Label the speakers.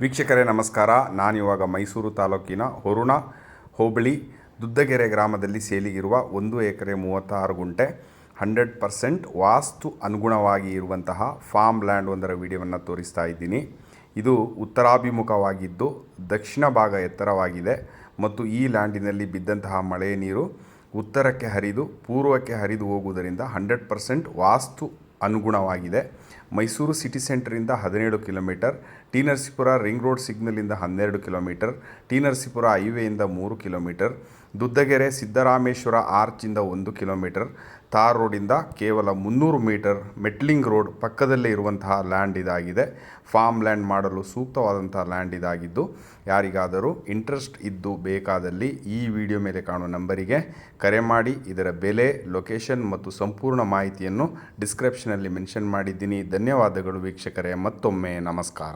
Speaker 1: ವೀಕ್ಷಕರೇ ನಮಸ್ಕಾರ. ನಾನಿವಾಗ ಮೈಸೂರು ತಾಲೂಕಿನ ಹೊರುಣ ಹೋಬಳಿ ದುದ್ದಗೆರೆ ಗ್ರಾಮದಲ್ಲಿ ಸೇಲಿಗಿರುವ 1 ಎಕರೆ 36 ಗುಂಟೆ 100% ವಾಸ್ತು ಅನುಗುಣವಾಗಿ ಇರುವಂತಹ ಫಾರ್ಮ್ ಲ್ಯಾಂಡ್ ಒಂದರ ವಿಡಿಯೋವನ್ನು ತೋರಿಸ್ತಾ ಇದ್ದೀನಿ. ಇದು ಉತ್ತರಾಭಿಮುಖವಾಗಿದ್ದು ದಕ್ಷಿಣ ಭಾಗ ಎತ್ತರವಾಗಿದೆ ಮತ್ತು ಈ ಲ್ಯಾಂಡಿನಲ್ಲಿ ಬಿದ್ದಂತಹ ಮಳೆ ನೀರು ಉತ್ತರಕ್ಕೆ ಹರಿದು ಪೂರ್ವಕ್ಕೆ ಹರಿದು ಹೋಗುವುದರಿಂದ 100% ವಾಸ್ತು ಅನುಗುಣವಾಗಿದೆ. ಮೈಸೂರು ಸಿಟಿ ಸೆಂಟರಿಂದ 17 kilometre, T Narasipura ring road ಸಿಗ್ನಲಿಂದ 12 ಕಿಲೋಮೀಟರ್, ಟಿ ನರಸೀಪುರ ಹೈವೇಯಿಂದ 3 ಕಿಲೋಮೀಟರ್, ದುದ್ದಗೆರೆ ಸಿದ್ದರಾಮೇಶ್ವರ ಆರ್ಚಿಂದ 1 ಕಿಲೋಮೀಟರ್, ತಾರ್ ರೋಡಿಂದ ಕೇವಲ 300 ಮೀಟರ್ ಮೆಟ್ಲಿಂಗ್ ರೋಡ್ ಪಕ್ಕದಲ್ಲೇ ಇರುವಂತಹ ಲ್ಯಾಂಡ್ ಇದಾಗಿದೆ. ಫಾರ್ಮ್ ಲ್ಯಾಂಡ್ ಮಾಡಲು ಸೂಕ್ತವಾದಂತಹ ಲ್ಯಾಂಡ್ ಇದಾಗಿದ್ದು, ಯಾರಿಗಾದರೂ ಇಂಟ್ರೆಸ್ಟ್ ಇದ್ದು ಬೇಕಾದಲ್ಲಿ ಈ ವಿಡಿಯೋ ಮೇಲೆ ಕಾಣುವ ನಂಬರಿಗೆ ಕರೆ ಮಾಡಿ. ಇದರ ಬೆಲೆ, ಲೊಕೇಶನ್ ಮತ್ತು ಸಂಪೂರ್ಣ ಮಾಹಿತಿಯನ್ನು ಡಿಸ್ಕ್ರಿಪ್ಷನಲ್ಲಿ ಮೆನ್ಷನ್ ಮಾಡಿದ್ದೀನಿ. ಧನ್ಯವಾದಗಳು ವೀಕ್ಷಕರೇ, ಮತ್ತೊಮ್ಮೆ ನಮಸ್ಕಾರ.